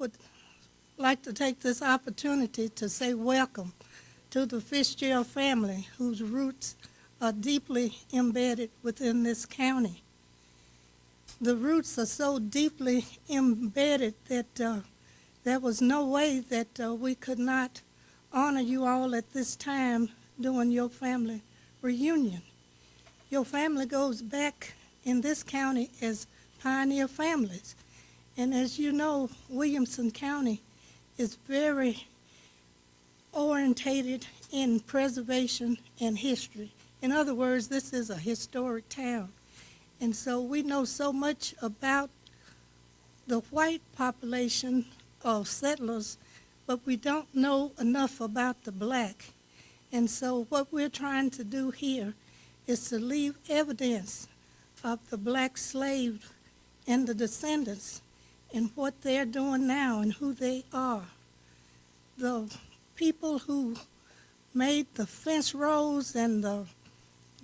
would like to take this opportunity to say welcome to the Fitzgerald family, whose roots are deeply embedded within this county. The roots are so deeply embedded that there was no way that we could not honor you all at this time during your family reunion. Your family goes back in this county as pioneer families. And as you know, Williamson County is very orientated in preservation and history. In other words, this is a historic town. And so we know so much about the white population of settlers, but we don't know enough about the black. And so what we're trying to do here is to leave evidence of the black slave and the descendants and what they're doing now and who they are. The people who made the fence rows and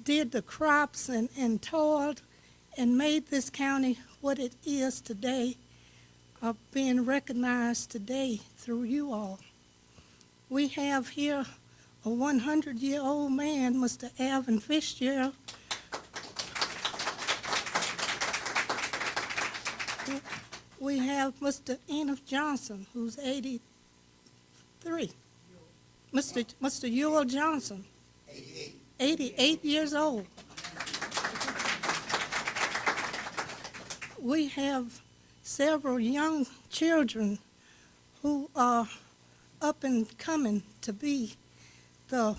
did the crops and toiled and made this county what it is today are being recognized today through you all. We have here a 100-year-old man, Mr. Alvin Fitzgerald. We have Mr. Enoch Johnson, who's 83. Mr. Ewell Johnson, 88 years old. We have several young children who are up and coming to be the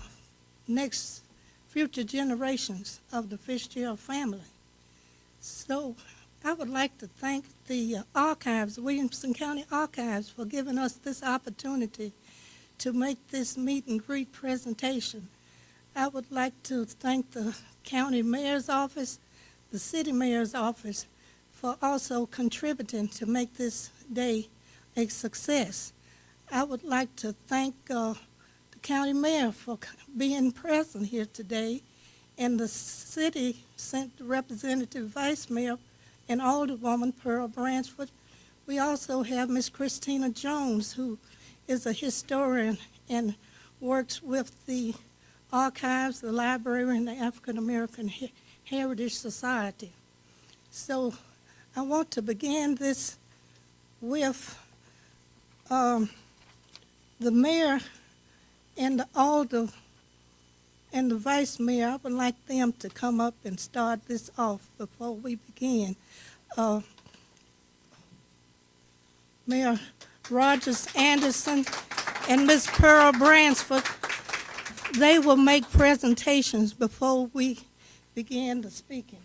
next future generations of the Fitzgerald family. So I would like to thank the Archives, Williamson County Archives, for giving us this opportunity to make this meet and greet presentation. I would like to thank the County Mayor's Office, the City Mayor's Office, for also contributing to make this day a success. I would like to thank the County Mayor for being present here today, and the city sent Representative Vice Mayor and Alderwoman Pearl Bransford. We also have Ms. Christina Jones, who is a historian and works with the archives, the library, and the African American Heritage Society. So I want to begin this with the mayor and the alder and the vice mayor. I would like them to come up and start this off before we begin. Mayor Rogers Anderson and Ms. Pearl Bransford, they will make presentations before we begin the speaking.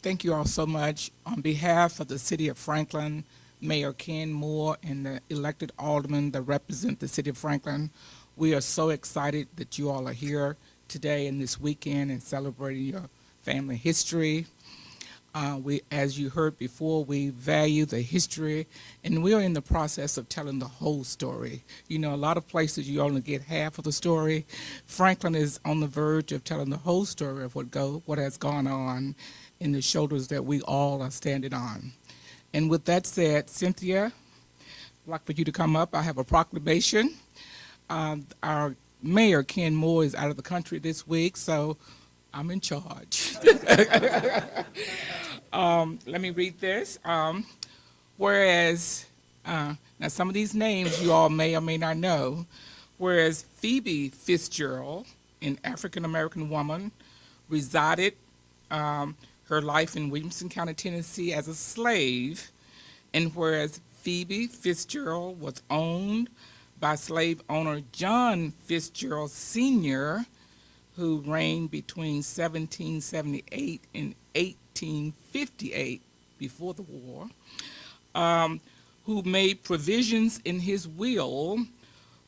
Thank you all so much. On behalf of the City of Franklin, Mayor Ken Moore and the elected aldermen that represent the City of Franklin, we are so excited that you all are here today and this weekend and celebrating your family history. As you heard before, we value the history, and we are in the process of telling the whole story. You know, a lot of places you only get half of the story. Franklin is on the verge of telling the whole story of what has gone on in the shoulders that we all are standing on. And with that said, Cynthia, I'd like for you to come up. I have a proclamation. Our mayor, Ken Moore, is out of the country this week, so I'm in charge. Let me read this. Whereas, now some of these names you all may or may not know, whereas Phoebe Fitzgerald, an African-American woman, resided her life in Williamson County, Tennessee as a slave, and whereas Phoebe Fitzgerald was owned by slave owner John Fitzgerald Sr., who reigned between 1778 and 1858, before the war, who made provisions in his will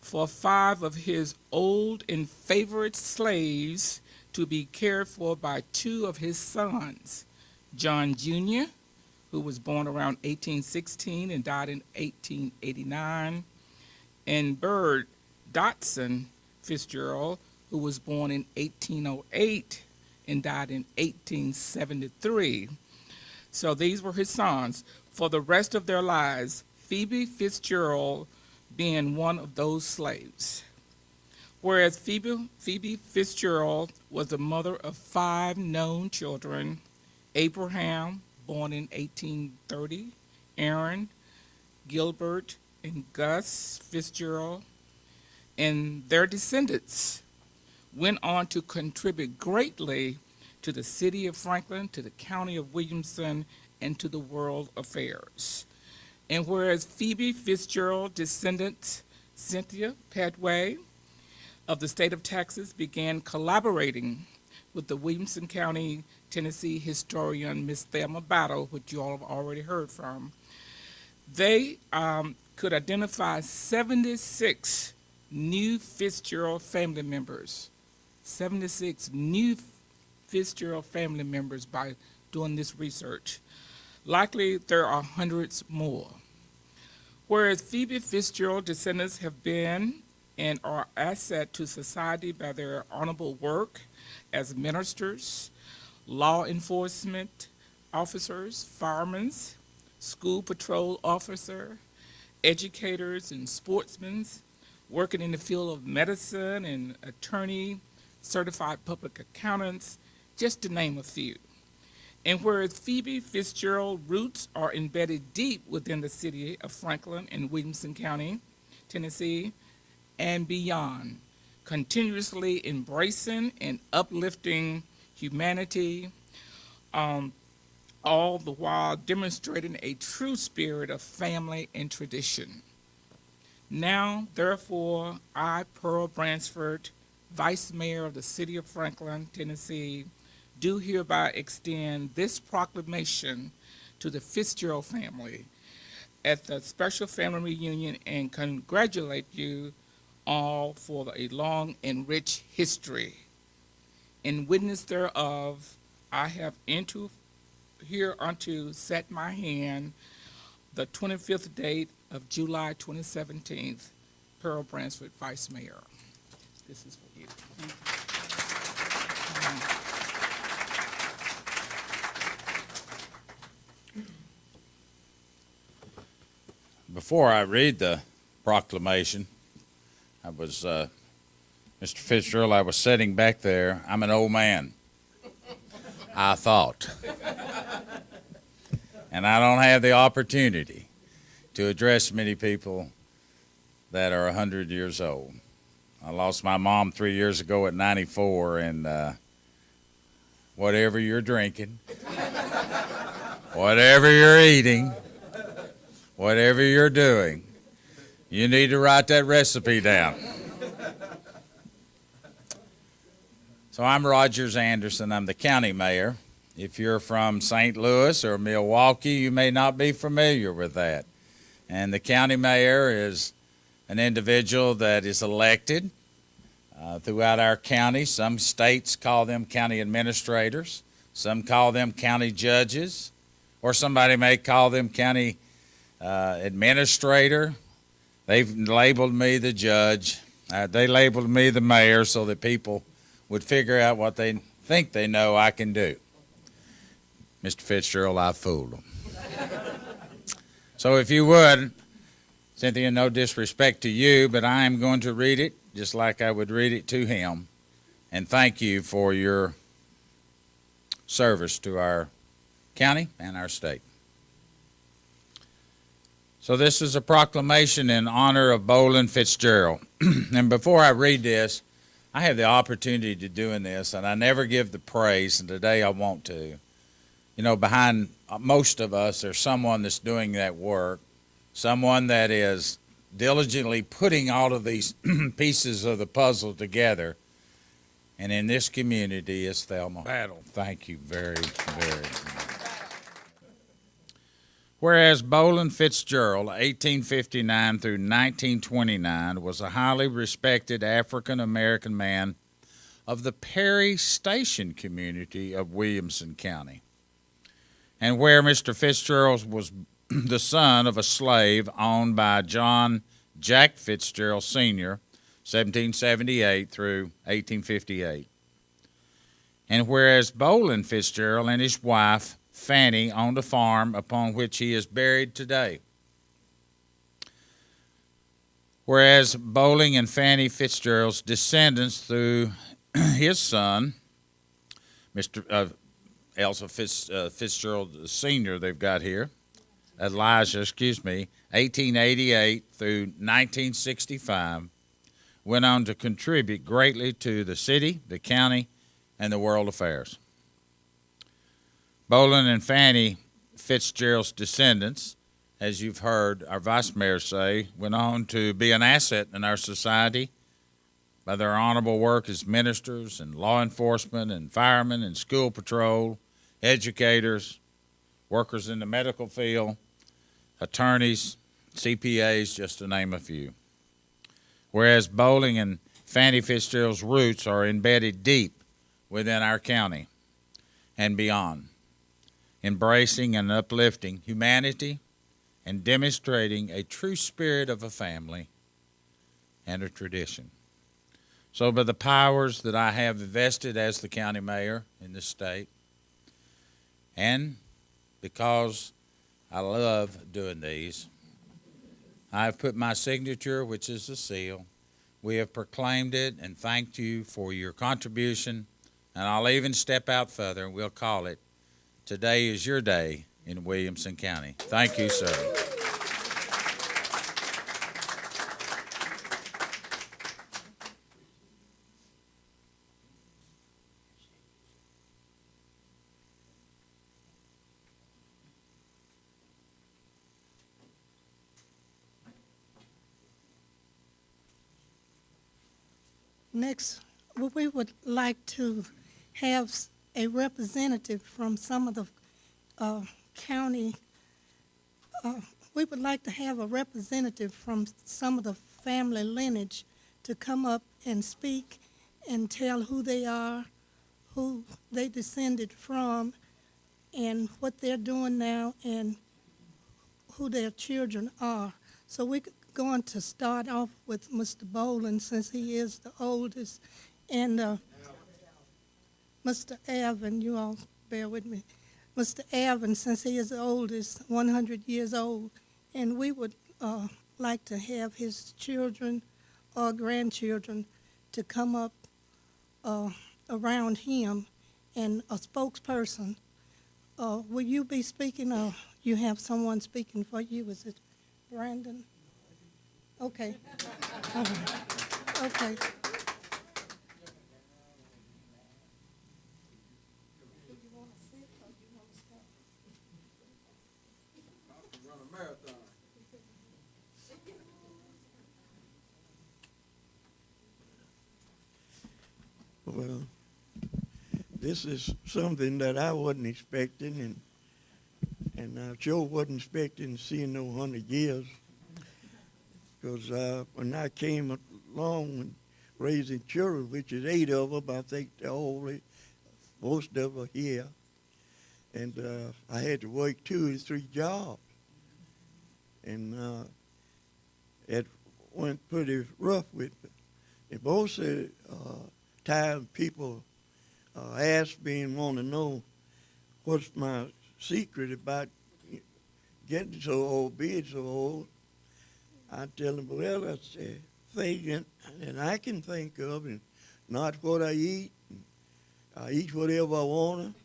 for 5 of his old and favorite slaves to be cared for by 2 of his sons, John Jr., who was born around 1816 and died in 1889, and Bird Dotson Fitzgerald, who was born in 1808 and died in 1873. So these were his sons for the rest of their lives, Phoebe Fitzgerald being one of those slaves. Whereas Phoebe Fitzgerald was the mother of 5 known children: Abraham, born in 1830, Aaron, Gilbert, and Gus Fitzgerald, and their descendants went on to contribute greatly to the city of Franklin, to the county of Williamson, and to the world affairs. And whereas Phoebe Fitzgerald descendant Cynthia Padway of the state of Texas began collaborating with the Williamson County, Tennessee historian Miss Thelma Battle, which you all have already heard from, they could identify 76 new Fitzgerald family members, 76 new Fitzgerald family members by doing this research. Likely there are hundreds more. Whereas Phoebe Fitzgerald descendants have been and are asset to society by their honorable work as ministers, law enforcement officers, firemen, school patrol officer, educators and sportsmen, working in the field of medicine and attorney, certified public accountants, just to name a few. And whereas Phoebe Fitzgerald roots are embedded deep within the city of Franklin and Williamson County, Tennessee, and beyond, continuously embracing and uplifting humanity, all the while demonstrating a true spirit of family and tradition. Now, therefore, I, Pearl Bransford, Vice Mayor of the City of Franklin, Tennessee, do hereby extend this proclamation to the Fitzgerald family at the special family reunion and congratulate you all for a long and rich history. In witness thereof, I have hereunto set my hand the 25th date of July 2017, Pearl Bransford, Vice Mayor. This is for you. Before I read the proclamation, I was, Mr. Fitzgerald, I was sitting back there. I'm an old man, I thought. And I don't have the opportunity to address many people that are 100 years old. I lost my mom 3 years ago at 94, and whatever you're drinking, whatever you're eating, whatever you're doing, you need to write that recipe down. So I'm Rogers Anderson. I'm the county mayor. If you're from St. Louis or Milwaukee, you may not be familiar with that. And the county mayor is an individual that is elected throughout our county. Some states call them county administrators. Some call them county judges. Or somebody may call them county administrator. They've labeled me the judge. They labeled me the mayor so that people would figure out what they think they know I can do. Mr. Fitzgerald, I fooled them. So if you would, Cynthia, no disrespect to you, but I am going to read it just like I would read it to him. And thank you for your service to our county and our state. So this is a proclamation in honor of Boland Fitzgerald. And before I read this, I have the opportunity to doing this, and I never give the praise, and today I want to. You know, behind most of us, there's someone that's doing that work, someone that is diligently putting all of these pieces of the puzzle together. And in this community is Thelma Battle. Thank you very, very much. Whereas Boland Fitzgerald, 1859 through 1929, was a highly respected African-American man of the Perry Station community of Williamson County. And where Mr. Fitzgerald was the son of a slave owned by John Jack Fitzgerald Sr., 1778 through 1858. And whereas Boland Fitzgerald and his wife, Fanny owned a farm upon which he is buried today. Whereas Bowling and Fanny Fitzgerald's descendants through his son, Mr. Elsa Fitzgerald Sr., they've got here, Elijah, 1888 through 1965, went on to contribute greatly to the city, the county, and the world affairs. Bowling and Fanny Fitzgerald's descendants, as you've heard our vice mayor say, went on to be an asset in our society by their honorable work as ministers and law enforcement and firemen and school patrol, educators, workers in the medical field, attorneys, CPAs, just to name a few. Whereas Bowling and Fanny Fitzgerald's roots are embedded deep within our county and beyond, embracing and uplifting humanity and demonstrating a true spirit of a family and a tradition. So by the powers that I have vested as the county mayor in this state, and because I love doing these, I have put my signature, which is a seal. We have proclaimed it and thanked you for your contribution, and I'll even step out further and we'll call it, Today is Your Day in Williamson County. Thank you, sir. Next, we would like to have a representative from some of the county. We would like to have a representative from some of the family lineage to come up and speak and tell who they are, who they descended from, and what they're doing now, and who their children are. So we're going to start off with Mr. Bowling, since he is the oldest, and Mr. Alvin, you all bear with me. Mr. Alvin, since he is the oldest, 100 years old, and we would like to have his children or grandchildren to come up around him, and a spokesperson. Will you be speaking, or you have someone speaking for you? Is it Brandon? Okay. All right. Okay. Well, this is something that I wasn't expecting, and I sure wasn't expecting to see in no 100 years. Because when I came along and raising children, which is 8 of them, I think most of them are here, and I had to work 2 or 3 jobs, and it went pretty rough with me. And most of the time people ask me and want to know what's my secret about getting so old, being so old. I tell them, well, that's a thing that I can think of, and not what I eat. I eat whatever I want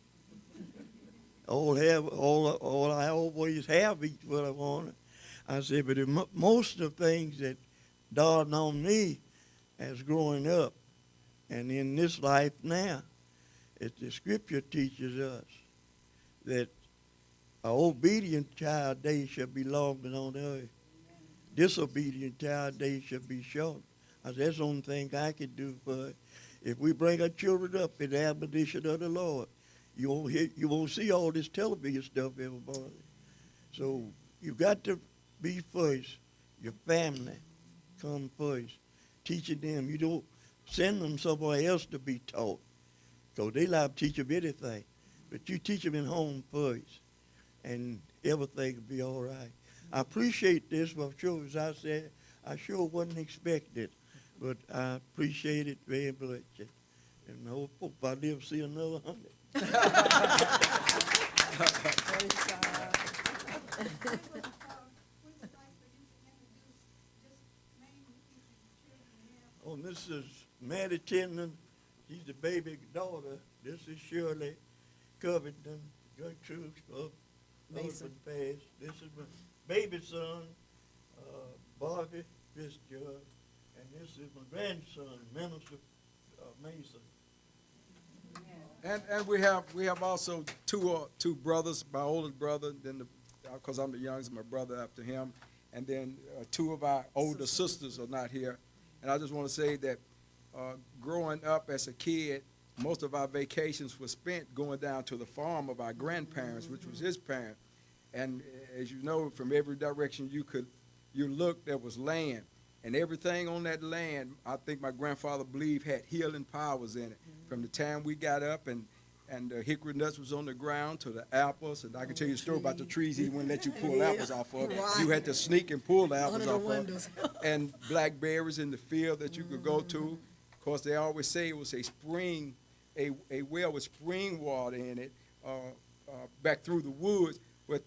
to. All I always have eat what I want to. I said, but most of the things that dawned on me as growing up and in this life now, the scripture teaches us that an obedient child days shall be longer on the earth. Disobedient child days shall be short. I said, that's the only thing I can do for it. If we bring our children up in the admonition of the Lord, you won't see all this television stuff everybody. So you got to be first. Your family come first. Teaching them. You don't send them somewhere else to be taught, because they like to teach them anything. But you teach them at home first, and everything will be all right. I appreciate this, but sure, as I said, I sure wasn't expecting it, but I appreciate it very much. And I hope I live to see another 100. Oh, Mrs. Maddie Tindon, she's the baby daughter. This is Shirley Covington, Gertrude of Mason. Pass. This is my baby son, Bobby Fitzgerald, and this is my grandson, Minister Mason. And we have also two brothers. My oldest brother, then because I'm the youngest, my brother after him, and then two of our older sisters are not here. And I just want to say that growing up as a kid, most of our vacations were spent going down to the farm of our grandparents, which was his parent. And as you know, from every direction you looked, there was land. And everything on that land, I think my grandfather believed had healing powers in it. From the time we got up and the hickory nuts was on the ground to the apples, and I can tell you a story about the trees he wouldn't let you pull apples off of. Right. You had to sneak and pull the apples Under the off windows. of. And blackberries in the field that you could go to. Of course, they always say it was a spring, a well with spring water in it, back through the woods. But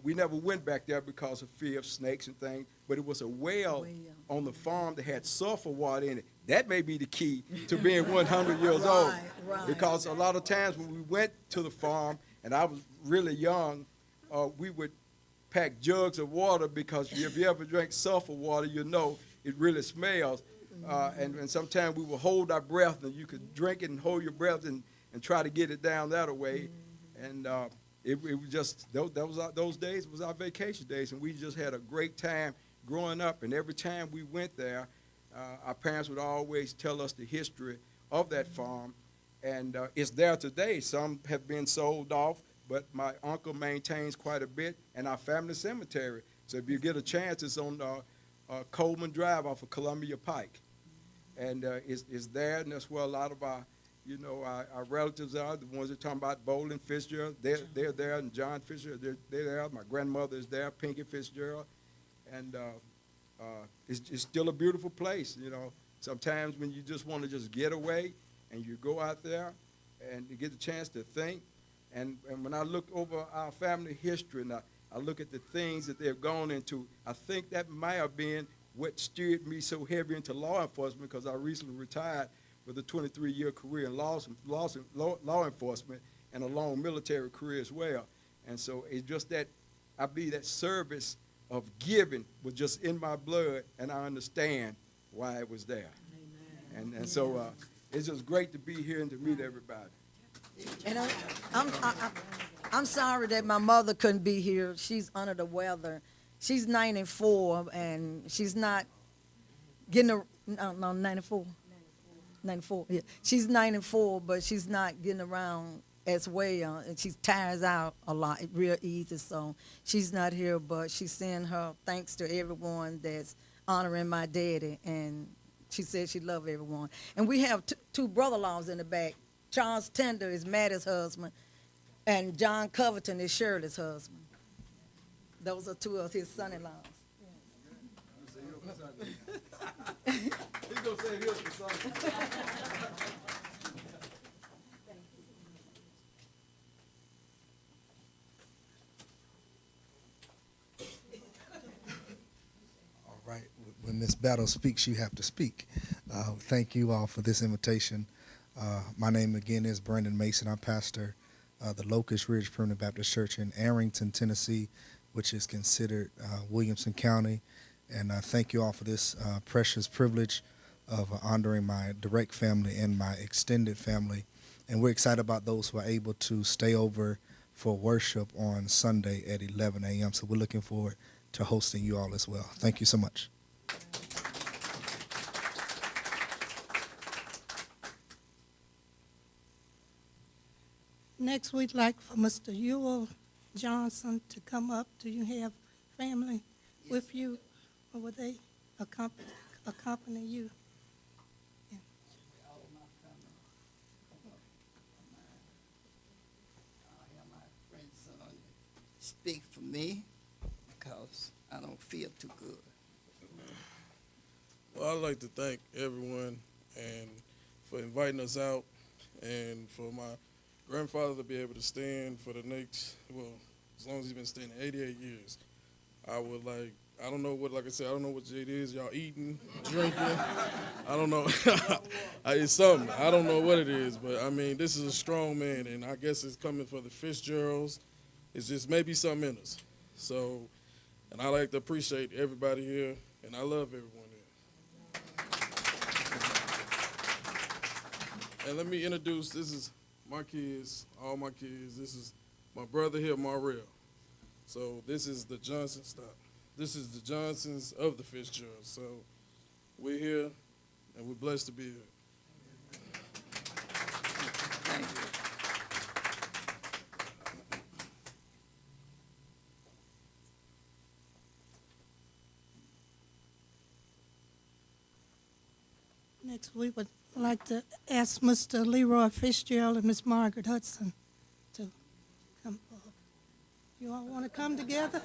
we never went back there because of fear of snakes and things. But it was a well on the farm that had sulfur water in it. That may be the key to being 100 years old. Right. Because a lot of times when we went to the farm, and I was really young, we would pack jugs of water because if you ever drink sulfur water, you know it really smells. And sometimes we would hold our breath, and you could drink it and hold your breath and try to get it down that way. And it was just, those days was our vacation days, and we just had a great time growing up. And every time we went there, our parents would always tell us the history of that farm. And it's there today. Some have been sold off, but my uncle maintains quite a bit, and our family cemetery. So if you get a chance, it's on Coleman Drive off of Columbia Pike. And it's there, and that's where a lot of our relatives are, the ones that are talking about Bolin Fitzgerald. They're there, and John Fitzgerald, they're there. My grandmother is there, Pinky Fitzgerald. And it's still a beautiful place, you know. Sometimes when you just want to just get away and you go out there and you get the chance to think. And when I look over our family history and I look at the things that they've gone into, I think that might have been what steered me so heavy into law enforcement, because I recently retired with a 23-year career in law enforcement and a long military career as well. And so it's just that I believe that service of giving was just in my blood, and I understand why it was there. And so it's just great to be here and to meet everybody. And I'm sorry that my mother couldn't be here. She's under the weather. She's 94, and she's not getting no 94. 94, yeah. She's 94, but she's not getting around as well, and she tires out a lot, real easy, so she's not here, but she's sending her thanks to everyone that's honoring my daddy, and she said she loved everyone. And we have two brother-in-laws in the back. Charles Tender is Maddie's husband, and John Covington is Shirley's husband. Those are two of his son-in-laws. He's gonna say here's the son. All right. When Ms. Battle speaks, you have to speak. Thank you all for this invitation. My name again is Brandon Mason. I pastor the Locust Ridge Primitive Baptist Church in Arrington, Tennessee, which is considered Williamson County. And thank you all for this precious privilege of honoring my direct family and my extended family. And we're excited about those who are able to stay over for worship on Sunday at 11 a.m. So we're looking forward to hosting you all as well. Thank you so much. Next, we'd like for Mr. Ewell Johnson to come up. Do you have family with you, or will they accompany you? All of my family. I have my grandson speak for me because I don't feel too good. Well, I'd like to thank everyone and for inviting us out, and for my grandfather to be able to stand for the next, well, as long as he's been standing, 88 years. I would like, I don't know what, like I said, I don't know what it is. Y'all eating, drinking. I don't know. It's something. I don't know what it is, but I mean, this is a strong man, and I guess it's coming for the Fitzgeralds. It's just maybe something in us. So, and I like to appreciate everybody here, and I love everyone here. And let me introduce, this is my kids, all my kids. This is my brother here, Marrell. So this is the Johnson stop. This is the Johnsons of the Fitzgeralds. So we're here, and we're blessed to be here. Thank you. Next, we would like to ask Mr. Leroy Fitzgerald and Miss Margaret Hudson to come forward. You all want to come together?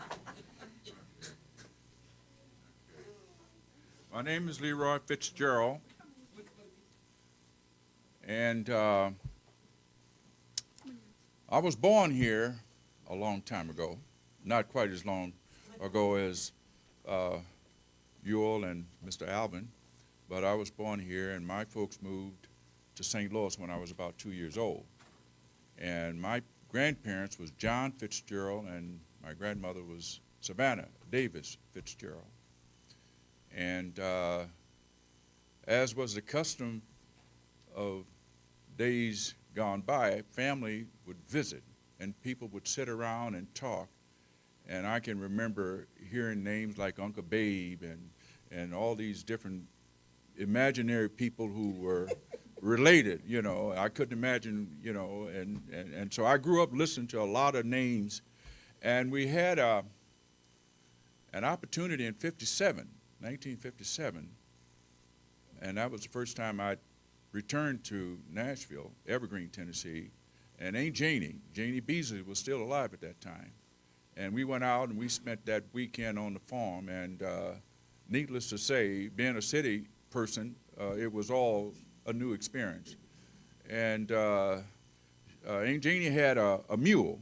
My name is Leroy Fitzgerald, and I was born here a long time ago, not quite as long ago as Ewell and Mr. Alvin, but I was born here, and my folks moved to St. Louis when I was about 2 years old. And my grandparents was John Fitzgerald, and my grandmother was Savannah Davis Fitzgerald. And as was the custom of days gone by, family would visit, and people would sit around and talk. And I can remember hearing names like Uncle Babe and all these different imaginary people who were related, you know. I couldn't imagine, you know, and so I grew up listening to a lot of names. And we had an opportunity in 1957, and that was the first time I returned to Nashville, Evergreen, Tennessee, and Aunt Janie Beasley was still alive at that time. And we went out and we spent that weekend on the farm, and needless to say, being a city person, it was all a new experience. And Aunt Janie had a mule,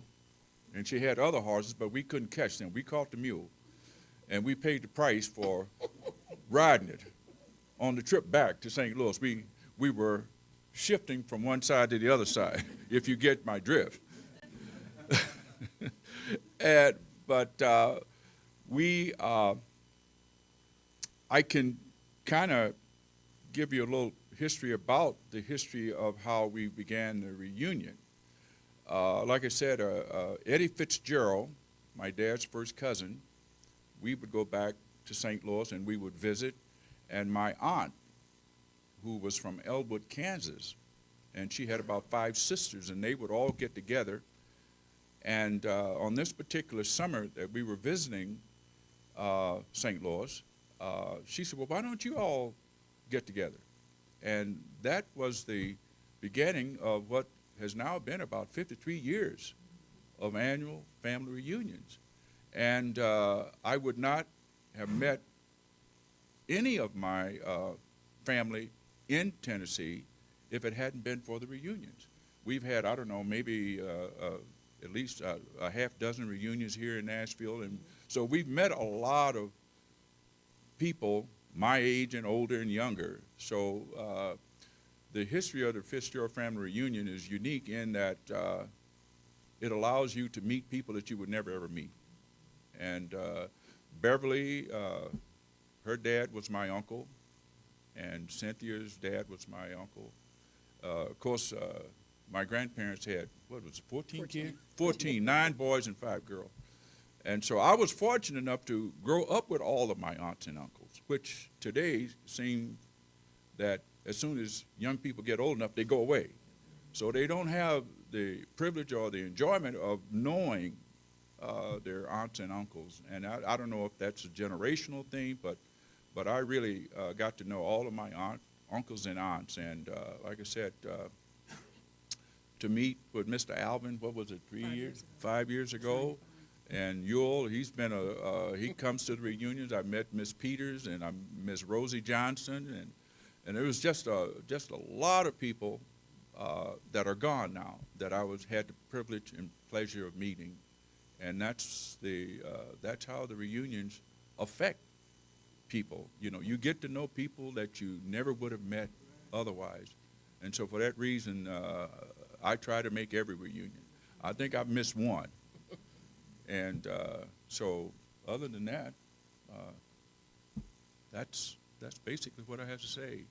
and she had other horses, but we couldn't catch them. We caught the mule, and we paid the price for riding it on the trip back to St. Louis. We were shifting from one side to the other side, if you get my drift. I can kind of give you a little history about the history of how we began the reunion. Like I said, Eddie Fitzgerald, my dad's first cousin, we would go back to St. Louis and we would visit, and my aunt, who was from Elwood, Kansas, and she had about 5 sisters, and they would all get together. And on this particular summer that we were visiting St. Louis, she said, well, why don't you all get together? And that was the beginning of what has now been about 53 years of annual family reunions. And I would not have met any of my family in Tennessee if it hadn't been for the reunions. We've had, I don't know, maybe at least a half dozen reunions here in Nashville. And so we've met a lot of people my age and older and younger. So the history of the Fitzgerald family reunion is unique in that it allows you to meet people that you would never ever meet. And Beverly, her dad was my uncle, and Cynthia's dad was my uncle. Of course, my grandparents had, what was it, 14 kids? 14, 9 boys and 5 girls. And so I was fortunate enough to grow up with all of my aunts and uncles, which today seem that as soon as young people get old enough, they go away. So they don't have the privilege or the enjoyment of knowing their aunts and uncles. And I don't know if that's a generational thing, but I really got to know all of my uncles and aunts. And like I said, to meet with Mr. Alvin, what was it, 5 years ago? And Ewell, he's been he comes to the reunions. I met Miss Peters and I Miss Rosie Johnson, and it was just a lot of people that are gone now, that I had the privilege and pleasure of meeting. And that's how the reunions affect people. You know, you get to know people that you never would have met otherwise. And so for that reason, I try to make every reunion. I think I've missed one. And so other than that, that's basically what I have to say.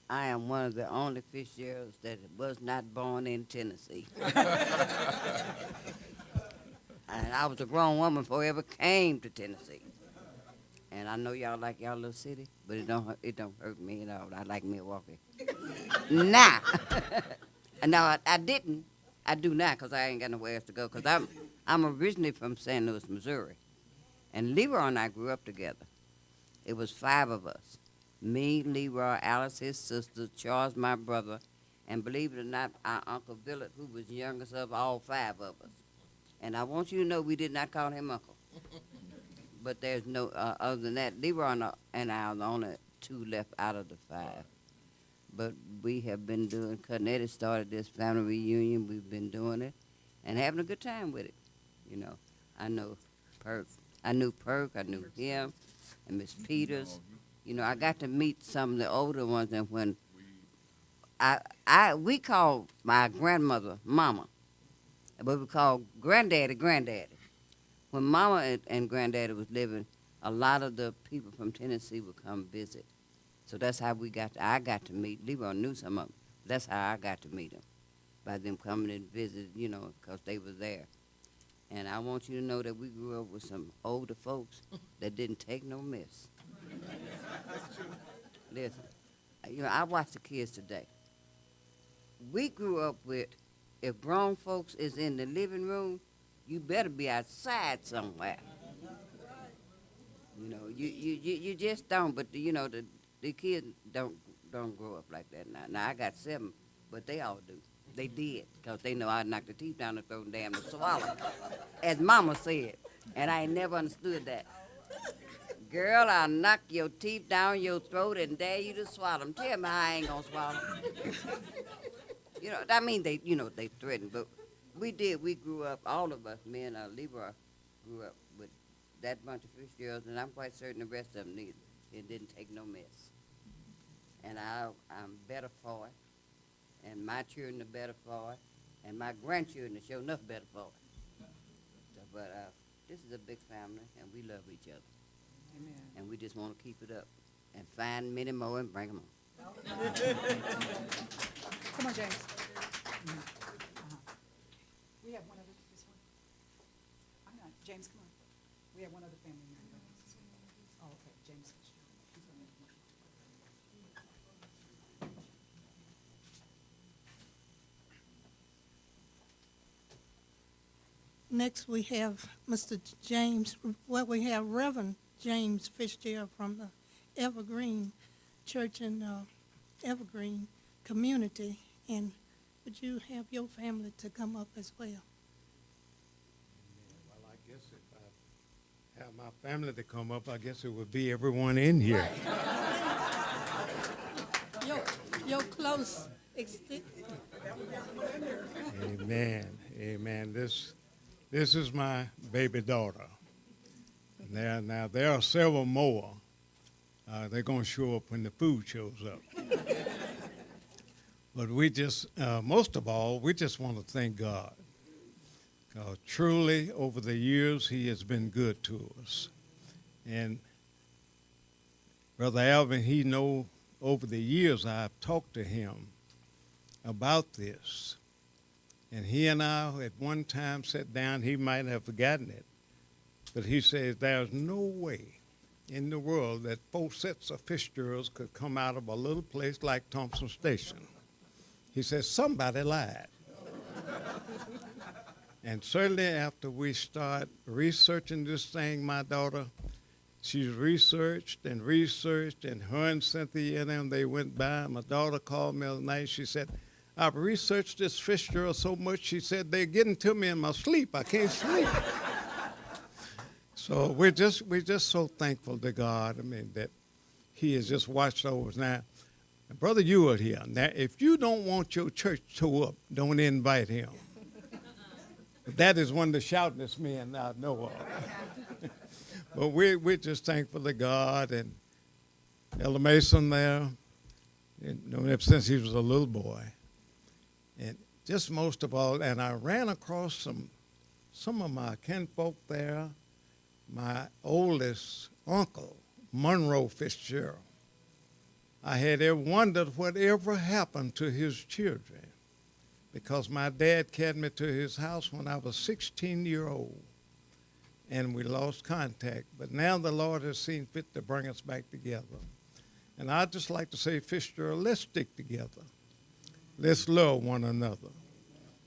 I am one of the only Fitzgeralds that was not born in Tennessee. And I was a grown woman before I ever came to Tennessee. And I know y'all like y'all little city, but it don't hurt me at all. I like Milwaukee. Now, no, I didn't. I do now because I ain't got nowhere else to go. Because I'm originally from St. Louis, Missouri. And Leroy and I grew up together. It was 5 of us. Me, Leroy, Alice, his sister, Charles, my brother, and believe it or not, our Uncle Billet, who was youngest of all 5 of us. And I want you to know we did not call him Uncle. But there's no, other than that, Leroy and I are the only 2 left out of the 5. But we have been doing, Cornetti started this family reunion, we've been doing it, and having a good time with it. You know, I knew Perk, I knew him, and Miss Peters. You know, I got to meet some of the older ones, and when we called my grandmother Mama, but we called Granddaddy Granddaddy. When Mama and Granddaddy was living, a lot of the people from Tennessee would come visit. So that's how I got to meet. Leroy knew some of them. That's how I got to meet them, by them coming and visit, you know, because they were there. And I want you to know that we grew up with some older folks that didn't take no mess. Listen, you know, I watch the kids today. We grew up with, if grown folks is in the living room, you better be outside somewhere. You know, you just don't. But you know, the kids don't grow up like that now. Now I got 7, but they all do. They did, because they know I knock the teeth down and throw them damn to swallow, as Mama said, and I ain't never understood that. Girl, I'll knock your teeth down your throat and dare you to swallow them. Tell me I ain't gonna swallow them. You know, I mean, they threatened, but we did. We grew up, all of us, me and Leroy, grew up with that bunch of Fitzgeralds, and I'm quite certain the rest of them neither. It didn't take no mess. And I'm better for it, and my children are better for it, and my grandchildren are sure enough better for it. So, but this is a big family, and we love each other. Amen. And we just want to keep it up and find many more and bring them on. Come on, James. We have one other, this one. I'm not, James, come on. We have one other family member. Oh, okay, James. Next, we have Mr. James, we have Reverend James Fitzgerald from the Evergreen Church in Evergreen community. And would you have your family to come up as well? Well, I guess if I have my family to come up, I guess it would be everyone in here. Your close Amen. Amen. This is my baby daughter. Now there are several more. They're going to show up when the food shows up. But we just, most of all, we just want to thank God. Truly, over the years, he has been good to us. And Brother Alvin, he know over the years I've talked to him about this. And he and I at one time sat down, he might have forgotten it, but he says there's no way in the world that 4 sets of Fitzgeralds could come out of a little place like Thompson Station. He says somebody lied. And certainly after we start researching this thing, my daughter, she's researched, and her and Cynthia and them, they went by. My daughter called me the other night. She said, I've researched this Fitzgerald so much, she said, they're getting to me in my sleep. I can't sleep. So we're just so thankful to God. I mean, that He has just watched over us. Now, Brother Ewart here. Now, if you don't want your church tore up, don't invite him. That is one of the shoutingest men I know of. But we're just thankful to God and Elder Mason there, known him since he was a little boy. And just most of all, and I ran across some of my kinfolk there, my oldest uncle, Monroe Fitzgerald. I had ever wondered whatever happened to his children, because my dad carried me to his house when I was 16-year-old, and we lost contact. But now the Lord has seen fit to bring us back together. And I'd just like to say, Fitzgerald, let's stick together. Let's love one another,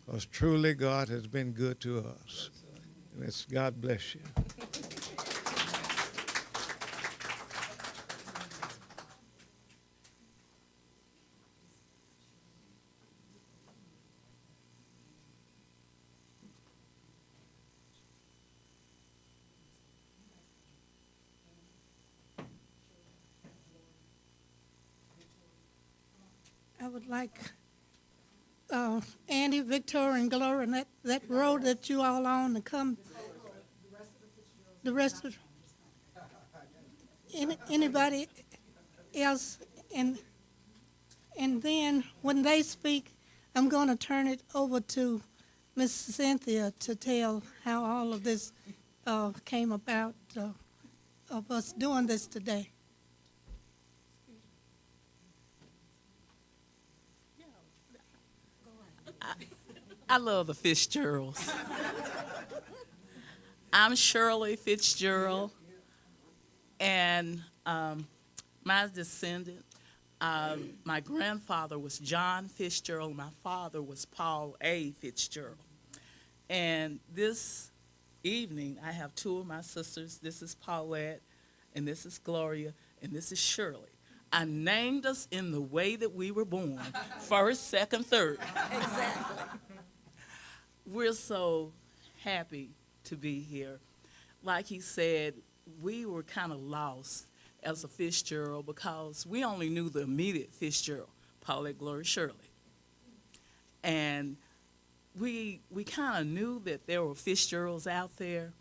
because truly God has been good to us. And it's God bless you. I would like Andy, Victoria, and Gloria, and that road that you all on to come. The rest of anybody else, and then when they speak, I'm going to turn it over to Miss Cynthia to tell how all of this came about of us doing this today. I love the Fitzgeralds. I'm Shirley Fitzgerald, and my descendant, my grandfather was John Fitzgerald. My father was Paul A. Fitzgerald. And this evening, I have two of my sisters. This is Paulette, and this is Gloria, and this is Shirley. I named us in the way that we were born, first, second, third. Exactly. We're so happy to be here. Like he said, we were kind of lost as a Fitzgerald because we only knew the immediate Fitzgerald, Paulette, Gloria, Shirley. And we kind of knew that there were Fitzgeralds out there,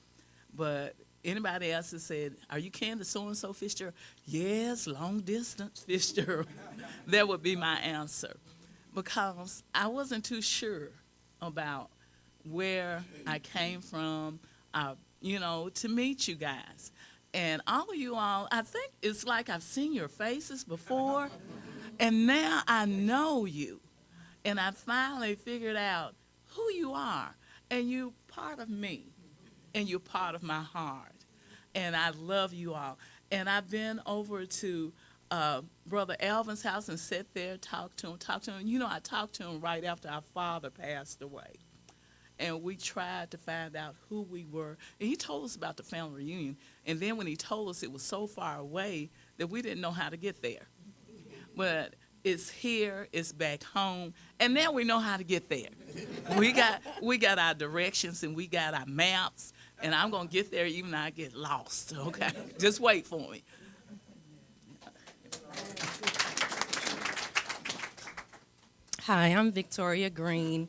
but anybody else that said, "Are you Candace so-and-so Fitzgerald?" Yes, long distance Fitzgerald. That would be my answer, because I wasn't too sure about where I came from, to meet you guys. And all of you all, I think it's like I've seen your faces before, and now I know you. And I finally figured out who you are, and you're part of me, and you're part of my heart. And I love you all. And I've been over to Brother Alvin's house and sat there, talked to him. I talked to him right after our father passed away. And we tried to find out who we were. And he told us about the family reunion. And then when he told us it was so far away that we didn't know how to get there. But it's here, it's back home, and now we know how to get there. We got our directions and we got our maps, and I'm gonna get there even though I get lost, okay? Just wait for me. Hi, I'm Victoria Green,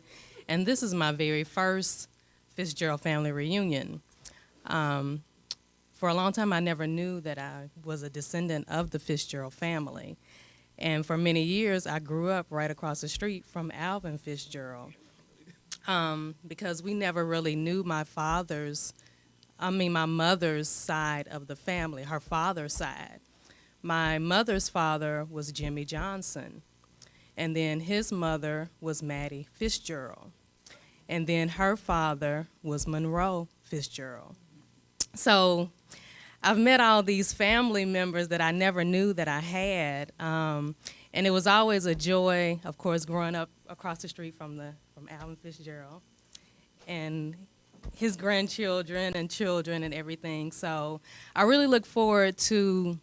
and this is my very first Fitzgerald family reunion. For a long time, I never knew that I was a descendant of the Fitzgerald family. And for many years, I grew up right across the street from Alvin Fitzgerald, because we never really knew my mother's side of the family, her father's side. My mother's father was Jimmy Johnson, and then his mother was Mattie Fitzgerald, and then her father was Monroe Fitzgerald. So I've met all these family members that I never knew that I had, and it was always a joy, of course, growing up across the street from Alvin Fitzgerald and his grandchildren and children and everything. So I really look forward to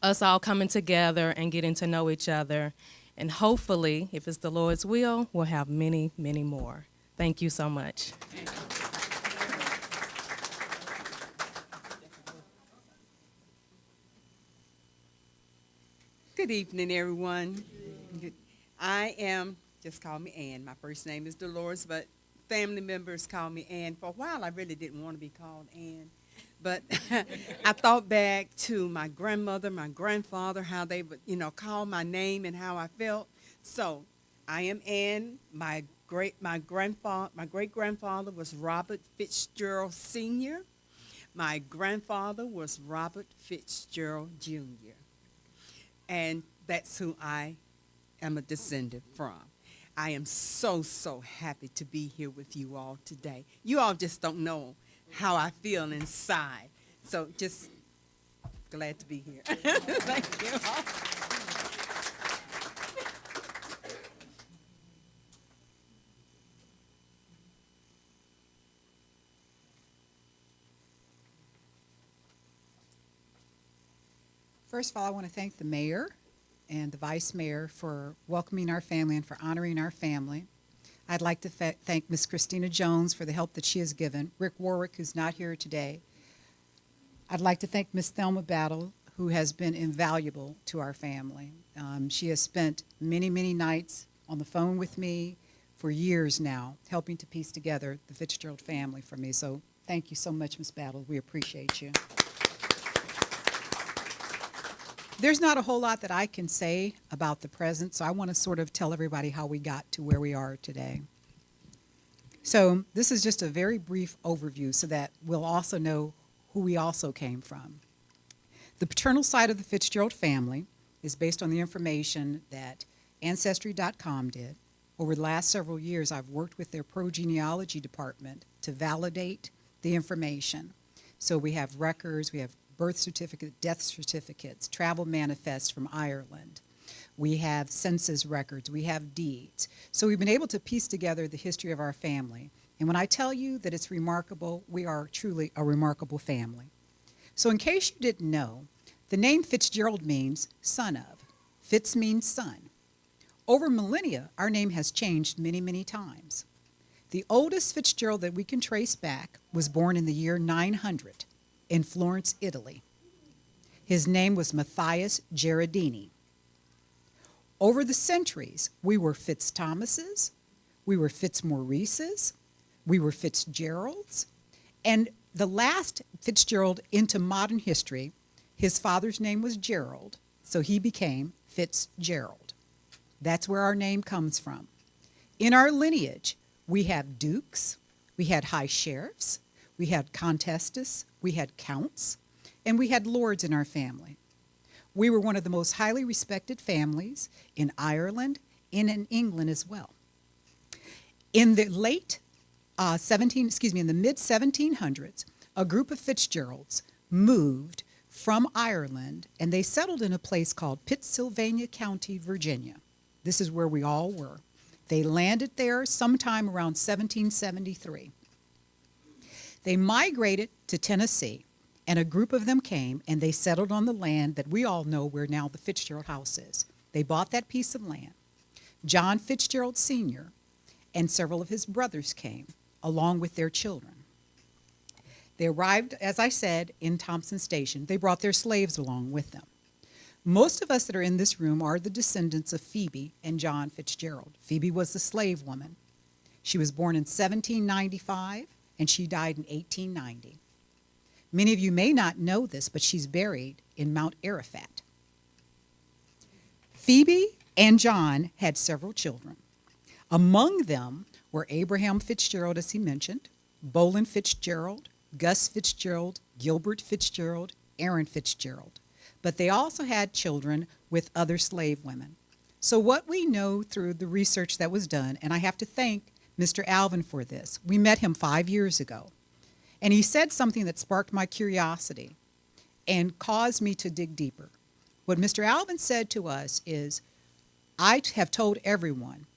us all coming together and getting to know each other, and hopefully, if it's the Lord's will, we'll have many, many more. Thank you so much. Good evening, everyone. I am, just call me Ann. My first name is Dolores, but family members call me Ann. For a while, I really didn't want to be called Ann. But I thought back to my grandmother, my grandfather, how they would, call my name and how I felt. So I am Ann. My great-grandfather was Robert Fitzgerald Sr. My grandfather was Robert Fitzgerald Jr. And that's who I am a descendant from. I am so, so happy to be here with you all today. You all just don't know how I feel inside. So just glad to be here. Thank you. First of all, I want to thank the mayor and the vice mayor for welcoming our family and for honoring our family. I'd like to thank Miss Christina Jones for the help that she has given, Rick Warwick, who's not here today. I'd like to thank Miss Thelma Battle, who has been invaluable to our family. She has spent many, many nights on the phone with me for years now, helping to piece together the Fitzgerald family for me. So thank you so much, Miss Battle. We appreciate you. There's not a whole lot that I can say about the present, so I want to sort of tell everybody how we got to where we are today. So this is just a very brief overview so that we'll also know who we also came from. The paternal side of the Fitzgerald family is based on the information that Ancestry.com did. Over the last several years, I've worked with their progenealogy department to validate the information. So we have records, we have birth certificate, death certificates, travel manifests from Ireland. We have census records, we have deeds. So we've been able to piece together the history of our family. And when I tell you that it's remarkable, we are truly a remarkable family. So in case you didn't know, the name Fitzgerald means son of. Fitz means son. Over millennia, our name has changed many, many times. The oldest Fitzgerald that we can trace back was born in the year 900. In Florence, Italy. His name was Matthias Gerardini. Over the centuries, we were Fitz-Thomases, we were Fitzmaurices, we were Fitzgeralds, and the last Fitzgerald into modern history, his father's name was Gerald, so he became Fitzgerald. That's where our name comes from. In our lineage, we have dukes, we had high sheriffs, we had contestas, we had counts, and we had lords in our family. We were one of the most highly respected families in Ireland and in England as well. In the in the mid-1700s, a group of Fitzgeralds moved from Ireland, and they settled in a place called Pittsylvania County, Virginia. This is where we all were. They landed there sometime around 1773. They migrated to Tennessee, and a group of them came, and they settled on the land that we all know where now the Fitzgerald house is. They bought that piece of land. John Fitzgerald Sr. and several of his brothers came, along with their children. They arrived, as I said, in Thompson Station. They brought their slaves along with them. Most of us that are in this room are the descendants of Phoebe and John Fitzgerald. Phoebe was the slave woman. She was born in 1795, and she died in 1890. Many of you may not know this, but she's buried in Mount Arafat. Phoebe and John had several children. Among them were Abraham Fitzgerald, as he mentioned, Bolin Fitzgerald, Gus Fitzgerald, Gilbert Fitzgerald, Aaron Fitzgerald. But they also had children with other slave women. So what we know through the research that was done, and I have to thank Mr. Alvin for this. We met him 5 years ago, and he said something that sparked my curiosity and caused me to dig deeper. What Mr. Alvin said to us is, I have told everyone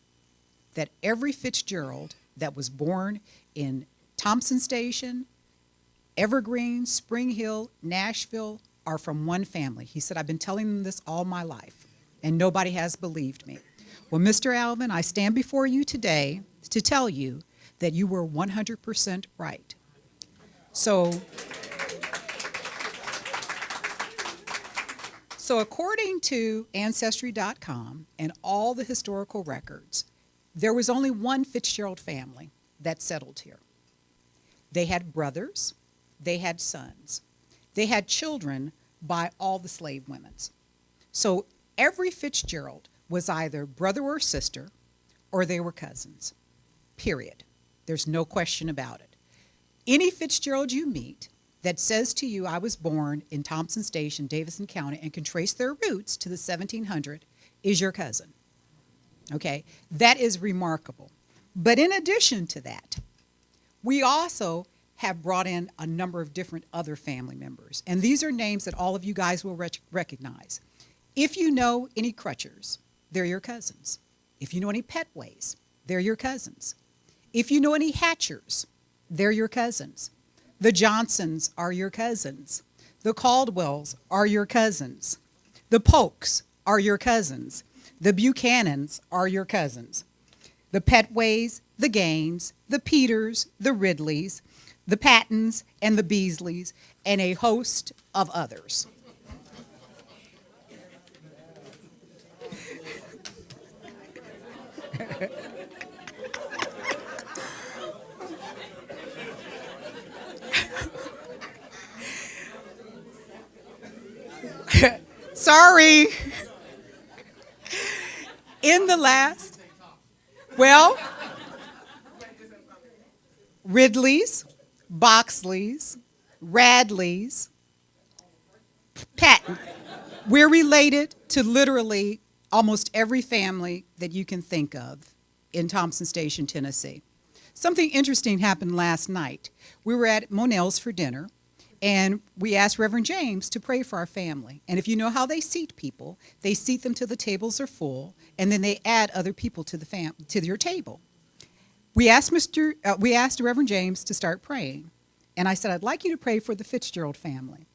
that every Fitzgerald that was born in Thompson Station, Evergreen, Spring Hill, Nashville are from one family. He said, I've been telling them this all my life, and nobody has believed me. Well, Mr. Alvin, I stand before you today to tell you that you were 100% right. So So, according to Ancestry.com and all the historical records, there was only one Fitzgerald family that settled here. They had brothers, they had sons, they had children by all the slave women's. So, every Fitzgerald was either brother or sister, or they were cousins, period. There's no question about it. Any Fitzgerald you meet that says to you, I was born in Thompson Station, Davidson County, and can trace their roots to the 1700, is your cousin. Okay? That is remarkable. But in addition to that, we also have brought in a number of different other family members. And these are names that all of you guys will recognize. If you know any Crutchers, they're your cousins. If you know any Petways, they're your cousins. If you know any Hatchers, they're your cousins. The Johnsons are your cousins. The Caldwells are your cousins. The Polks are your cousins. The Buchanans are your cousins. The Petways, the Gaines, the Peters, the Ridleys, the Pattons, and the Beasleys, and a host of others. Sorry. In the last, well, Ridleys, Boxleys, Radleys, Patton. We're related to literally almost every family that you can think of in Thompson Station, Tennessee. Something interesting happened last night. We were at Monell's for dinner, and we asked Reverend James to pray for our family. And if you know how they seat people, they seat them till the tables are full, and then they add other people to your table. We asked Reverend James to start praying, and I said, I'd like you to pray for the Fitzgerald family.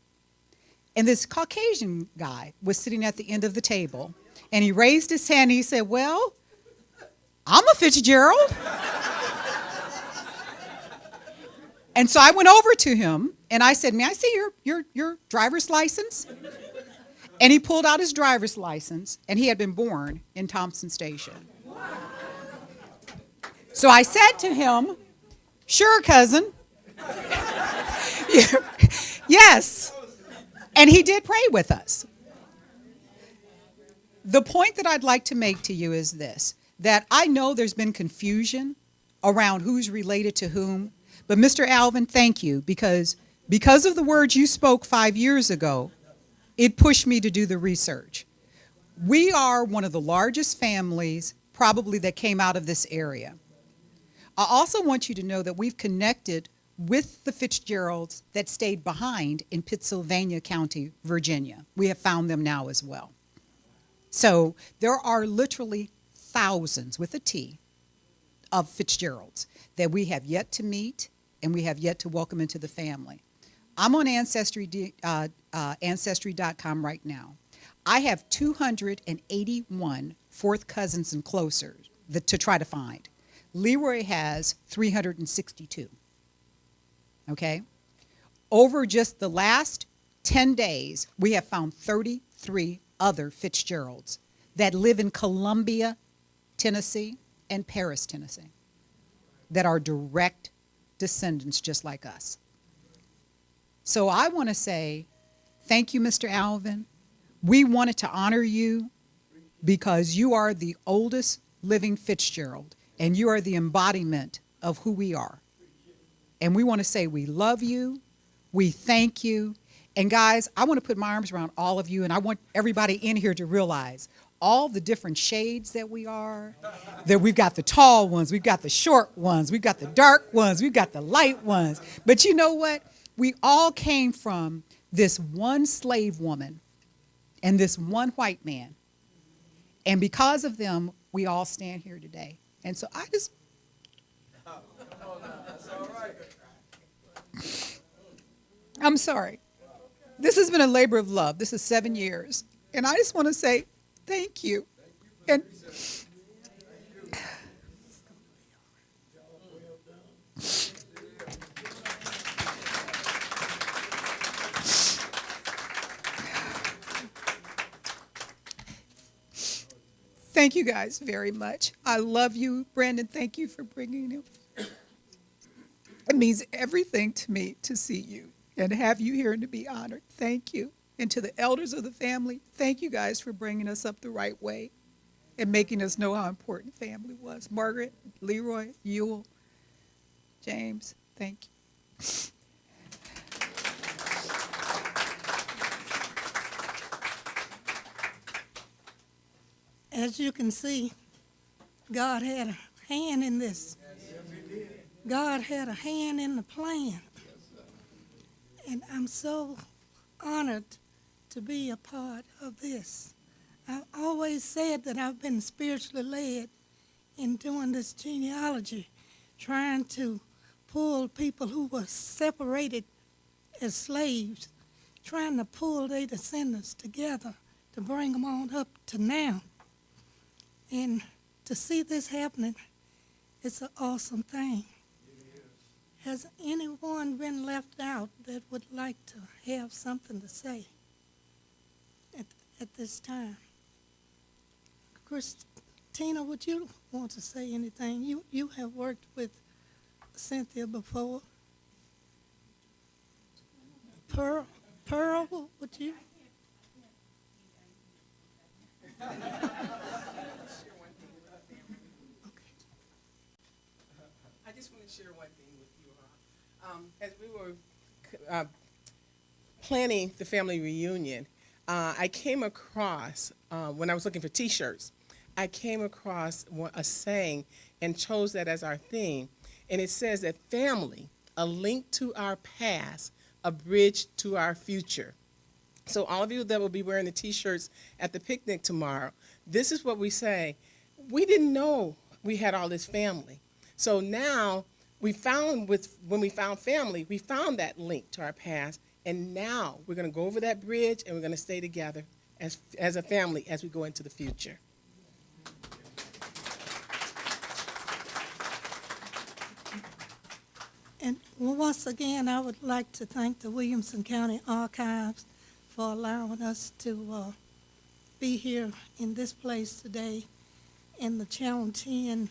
And this Caucasian guy was sitting at the end of the table, and he raised his hand and he said, well, I'm a Fitzgerald. And so I went over to him and I said, may I see your driver's license? And he pulled out his driver's license, and he had been born in Thompson Station. So I said to him, sure, cousin. Yes. And he did pray with us. The point that I'd like to make to you is this, that I know there's been confusion around who's related to whom, but Mr. Alvin, thank you, because of the words you spoke 5 years ago, it pushed me to do the research. We are one of the largest families probably that came out of this area. I also want you to know that we've connected with the Fitzgeralds that stayed behind in Pittsylvania County, Virginia. We have found them now as well. So there are literally thousands, with a T, of Fitzgeralds that we have yet to meet and we have yet to welcome into the family. I'm on Ancestry.com right now. I have 281 fourth cousins and closer to try to find. Leroy has 362. Okay? Over just the last 10 days, we have found 33 other Fitzgeralds that live in Columbia, Tennessee, and Paris, Tennessee, that are direct descendants just like us. So I want to say thank you, Mr. Alvin. We wanted to honor you because you are the oldest living Fitzgerald, and you are the embodiment of who we are. And we want to say we love you, we thank you, and guys, I want to put my arms around all of you, and I want everybody in here to realize all the different shades that we are, that we've got the tall ones, we've got the short ones, we've got the dark ones, we've got the light ones. But you know what? We all came from this one slave woman and this one white man. And because of them, we all stand here today. And so I just... I'm sorry. This has been a labor of love. This is 7 years. And I just want to say thank you. And Thank you guys very much. I love you, Brandon. Thank you for bringing him. It means everything to me to see you and have you here and to be honored. Thank you. And to the elders of the family, thank you guys for bringing us up the right way and making us know how important family was. Margaret, Leroy, Ewell, James, thank you. As you can see, God had a hand in this. God had a hand in the plan. And I'm so honored to be a part of this. I've always said that I've been spiritually led in doing this genealogy, trying to pull people who were separated as slaves, trying to pull their descendants together to bring them on up to now. And to see this happening, it's an awesome thing. Has anyone been left out that would like to have something to say at this time? Christina, would you want to say anything? You have worked with Cynthia before. Pearl, would you? I just want to share one thing with you all. As we were planning the family reunion, I came across, when I was looking for T-shirts, I came across a saying and chose that as our theme. And it says that family, a link to our past, a bridge to our future. So all of you that will be wearing the T-shirts at the picnic tomorrow, this is what we say. We didn't know we had all this family. So now when we found family, we found that link to our past, and now we're going to go over that bridge and we're going to stay together as a family as we go into the future. And once again, I would like to thank the Williamson County Archives for allowing us to be here in this place today, in the Channel 10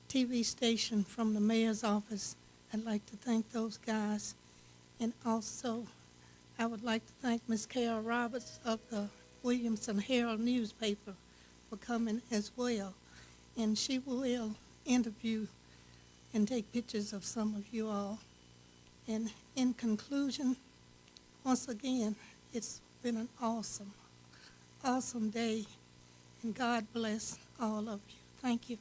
TV station from the mayor's office. I'd like to thank those guys. And also, I would like to thank Ms. Carol Roberts of the Williamson Herald newspaper for coming as well. And she will interview and take pictures of some of you all. And in conclusion, once again, it's been an awesome day. And God bless all of you. Thank you.